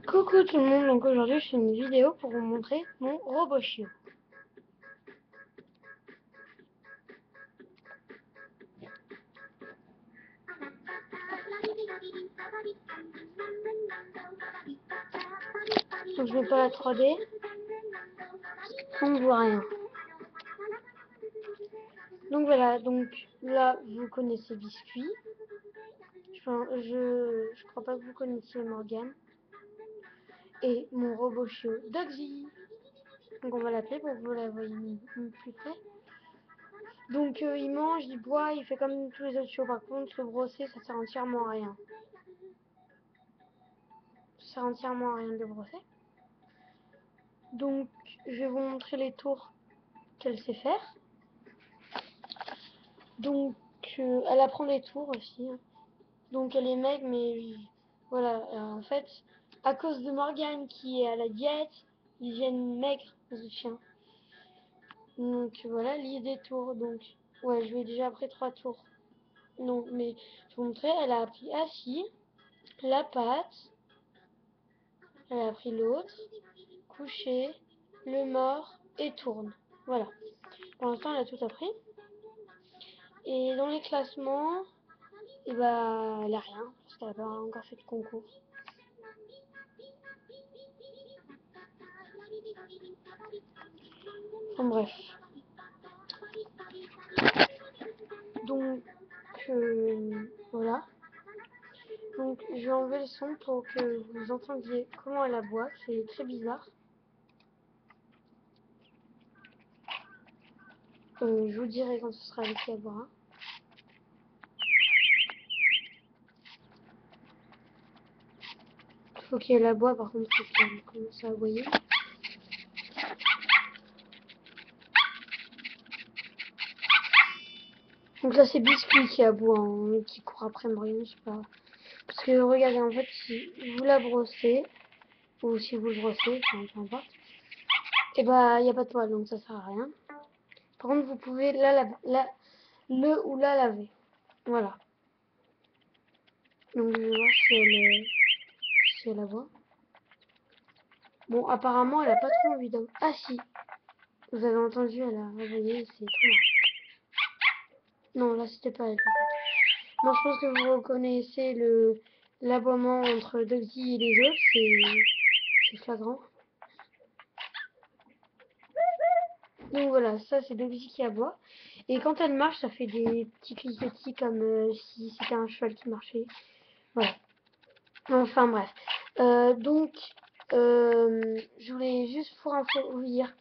Coucou tout le monde, donc aujourd'hui je fais une vidéo pour vous montrer mon robot chiot. Donc je mets pas la 3D, on ne voit rien. Donc voilà, donc là vous connaissez Biscuit. Enfin, je crois pas que vous connaissiez Morgane. Et mon robot chiot Dogsy. Donc on va l'appeler pour que vous la voyez plus près. Donc il mange, il boit, il fait comme tous les autres chiots. Par contre, le brosser, ça sert entièrement à rien. Ça sert entièrement à rien de le brosser. Donc je vais vous montrer les tours qu'elle sait faire. Donc elle apprend des tours aussi. Donc elle est maigre, mais voilà. En fait, à cause de Morgane qui est à la diète, ils viennent maigres, les chiens. Donc voilà, liste des tours. Donc ouais, je vais déjà après 3 tours. Non, mais je vous montrer, elle a appris assis, la patte, elle a appris l'autre, coucher, le mort et tourne. Voilà. Pour l'instant, elle a tout appris. Et dans les classements, et bah, elle a rien, parce qu'elle n'a pas encore fait de concours. En bref. Donc, voilà. Donc, je vais enlever le son pour que vous entendiez comment elle aboie. C'est très bizarre. Je vous dirai quand ce sera avec qui aboiera. Il faut qu'elle aboie, par contre, faut qu'elle commence à aboyer. Donc là, c'est Biscuit qui aboie, hein, qui court après Marion, je sais pas. Parce que regardez, en fait, si vous la brossez, ou si vous le brossez, enfin, peu importe, et bah, il n'y a pas de poil, donc ça sert à rien. Par contre, vous pouvez le ou la laver. Voilà. Donc, je vais voir si elle aboie. Bon, apparemment, elle a pas trop envie d'en... Ah, si. Vous avez entendu, elle a réveillé, c'est trop marrant. Non, là, c'était pas elle, par contre. Moi, je pense que vous reconnaissez l'aboiement entre Dogsy et les autres, c'est flagrant. Donc voilà, ça c'est Dogsy qui aboie. Et quand elle marche, ça fait des petits cliquetis comme si c'était un cheval qui marchait. Voilà. Enfin bref. Donc, je voulais juste pour info vous dire,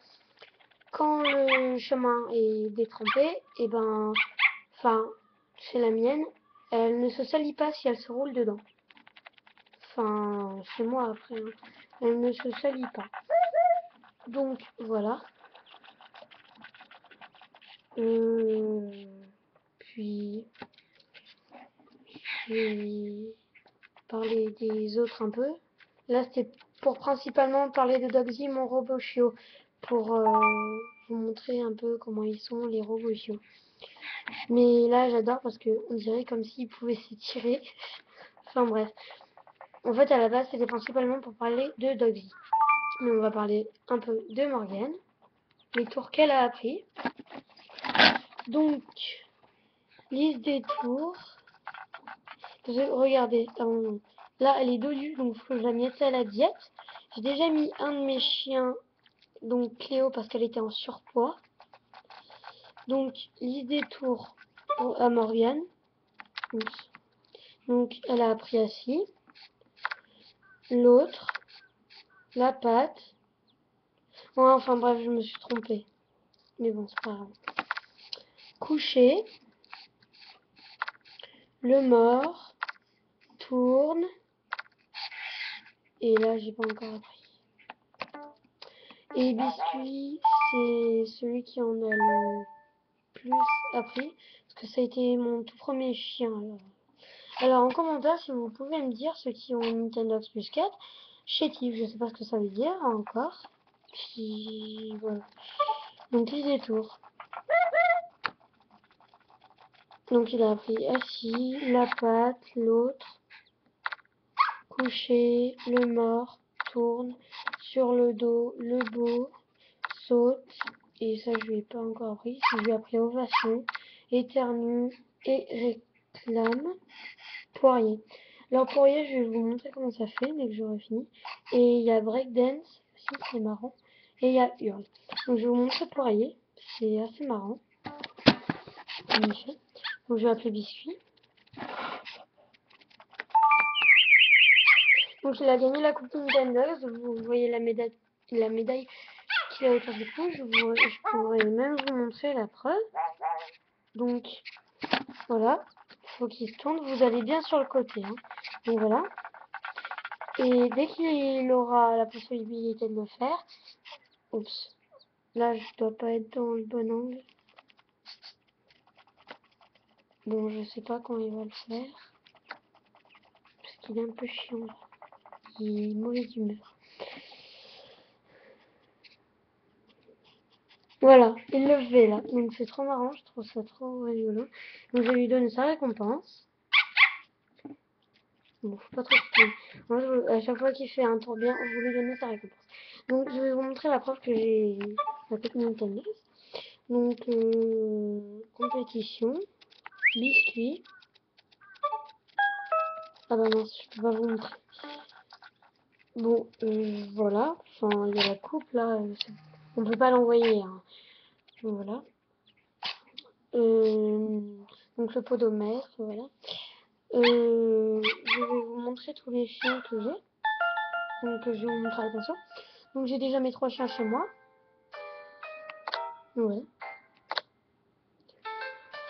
quand le chemin est détrempé, et ben, enfin, chez la mienne, elle ne se salit pas si elle se roule dedans. Enfin, chez moi après, hein. Elle ne se salit pas. Donc, voilà. Puis, je vais parler des autres un peu. Là, c'était pour principalement parler de Dogsy, mon robot chiot, pour vous montrer un peu comment ils sont, les robots chiots. Mais là, j'adore parce qu'on dirait comme s'ils pouvaient s'étirer. Enfin bref. En fait, à la base, c'était principalement pour parler de Dogsy. Mais on va parler un peu de Morgane, les tours qu'elle a appris. Donc, liste des tours. Regardez, là, elle est dodue, donc il faut que je la mette à la diète. J'ai déjà mis un de mes chiens, donc Cléo, parce qu'elle était en surpoids. Donc, liste des tours à Morgane. Donc, elle a appris assis. L'autre, la patte. Ouais, enfin bref, je me suis trompée. Mais bon, c'est pas grave. Coucher. Le mort. Tourne. Et là, j'ai pas encore appris. Et Biscuit, c'est celui qui en a le plus appris. Parce que ça a été mon tout premier chien. Alors en commentaire, si vous pouvez me dire ceux qui ont Nintendo Plus 4, chétif, je sais pas ce que ça veut dire encore. Puis voilà. Donc les tours. Donc il a appris assis, la patte, l'autre, couché, le mort tourne sur le dos, le beau, saute, et ça je lui ai pas encore appris, je lui ai appris ovation, éternue et réclame, poirier. Alors poirier, je vais vous montrer comment ça fait dès que j'aurai fini. Et il y a breakdance aussi, c'est marrant. Et il y a hurle. Donc je vais vous montrer poirier, c'est assez marrant. Donc je vais appeler biscuit. Donc il a gagné la coupe Nintendo, vous voyez la médaille qu'il a autour du cou. Je pourrais même vous montrer la preuve. Donc voilà, il faut qu'il se tourne, vous allez bien sur le côté. Hein. Donc voilà. Et dès qu'il aura la possibilité de le faire, oups, là je dois pas être dans le bon angle. Bon, je sais pas quand il va le faire, parce qu'il est un peu chiant là. Il est mauvaise humeur. Voilà, il le fait là. Donc c'est trop marrant, je trouve ça trop rigolo. Donc je vais lui donner sa récompense. Bon, faut pas trop se moi, à chaque fois qu'il fait un tour bien, je vais lui donner sa récompense. Donc je vais vous montrer la preuve que j'ai la petite Nintendo. Donc compétition, biscuit. Ah bah mince, je peux pas vous montrer. Bon, voilà. Enfin, il y a la coupe là. On peut pas l'envoyer. Hein. Voilà. Donc le podomètre, voilà. Je vais vous montrer tous les chiens que j'ai. Donc je vais vous montrer, attention. Donc j'ai déjà mes 3 chiens chez moi. Ouais.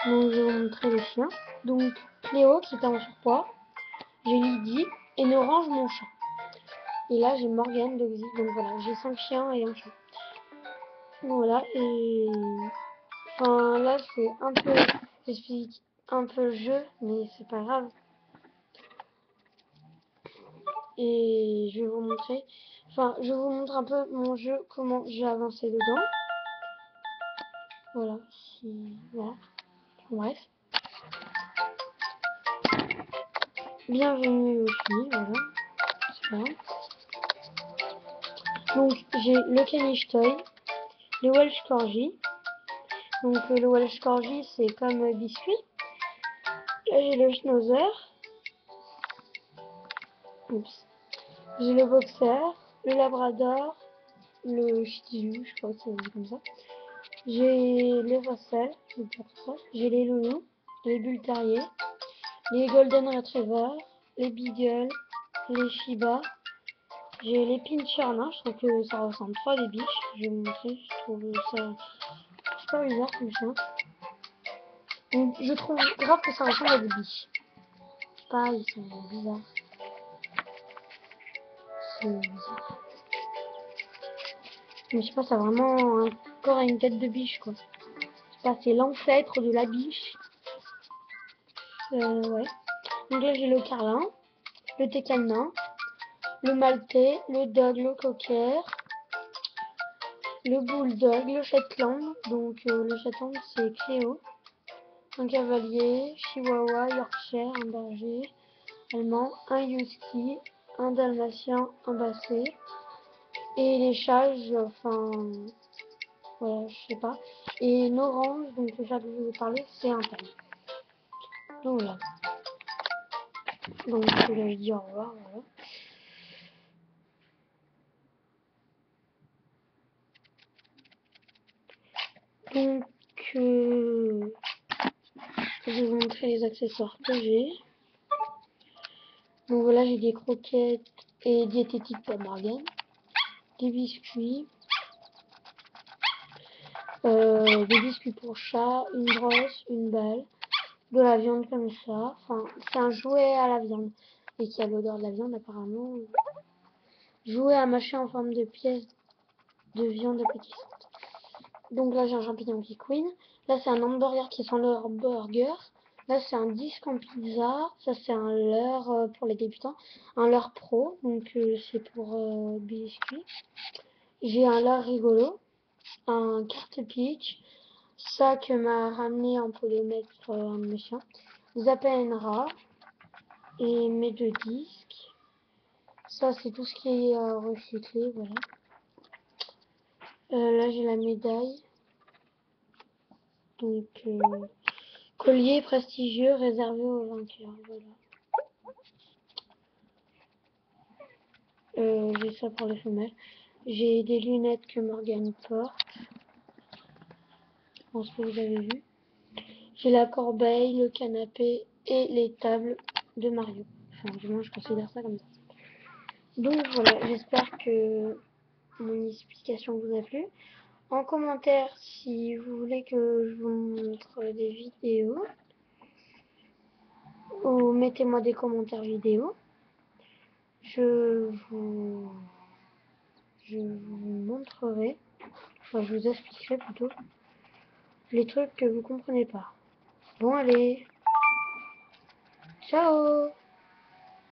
Donc je vais vous montrer les chiens. Donc Cléo qui était en surpoids. J'ai Lydie et Orange mon chat. Et là j'ai Morgane de visite. Donc voilà, j'ai 5 chiens et un chat. Voilà, et enfin là c'est un peu, j'explique un peu le jeu, mais c'est pas grave. Et je vais vous montrer, enfin je vous montre un peu mon jeu, comment j'ai avancé dedans. Voilà, voilà, bref. Bienvenue au film, voilà, super. Donc j'ai le Caniche Toy, le Welsh Corgi. Donc le Welsh Corgi c'est comme biscuit. Là j'ai le Schnauzer. Oups. J'ai le Boxer, le Labrador, le Shih Tzu, je crois que ça se dit comme ça. J'ai les Russell, j'ai les Loulous, les Bull Terrier, les Golden Retriever, les Beagle, les Shiba. J'ai les Pinscher nains, je trouve que ça ressemble trop à des biches. Je vais vous montrer, je trouve ça super bizarre comme chien. Donc, je trouve grave que ça ressemble à des biches. Je sais pas, ils sont bizarres. C'est bizarre. Mais je sais pas, ça a vraiment un corps et une tête de biche quoi. Ça, c'est l'ancêtre de la biche. Ouais. Donc là, j'ai le carlin, le técanin, le maltais, le dog, le cocker, le bulldog, le shetland. Donc le shetland, c'est Cléo. Un cavalier, chihuahua, yorkshire, un berger allemand, un husky, un dalmatien, un basset. Et les chats, enfin, voilà, je sais pas. Et une orange, donc le chat que je vous ai parlé, c'est un tel. Donc voilà. Donc je vais dire au revoir, voilà. Donc je vais vous montrer les accessoires que j'ai. Donc voilà, j'ai des croquettes et diététiques pour Morgane, des biscuits, des biscuits pour chat, une brosse, une balle, de la viande comme ça. Enfin, c'est un jouet à la viande et qui a l'odeur de la viande apparemment. Jouet à mâcher en forme de pièces de viande appétissante. Donc là, j'ai un champignon qui queen. Là, c'est un hamburger qui sent le burger. Là, c'est un disque en pizza. Ça, c'est un leurre pour les débutants. Un leurre pro. Donc, c'est pour biscuits. J'ai un leurre rigolo. Un carte pitch. Ça que m'a ramené en podomètre un de mes chiens. Zappenra. Et mes 2 disques. Ça, c'est tout ce qui est recyclé, voilà. Là, j'ai la médaille. Donc, collier prestigieux réservé aux vainqueurs, voilà. J'ai ça pour les femelles. J'ai des lunettes que Morgane porte. Je pense que vous avez vu. J'ai la corbeille, le canapé et les tables de Mario. Enfin, du moins, je considère ça comme ça. Donc voilà, j'espère que mon explication vous a plu. En commentaire, si vous voulez que je vous montre des vidéos, ou mettez-moi des commentaires vidéo. Je vous montrerai, enfin je vous expliquerai plutôt, les trucs que vous comprenez pas. Bon allez, ciao!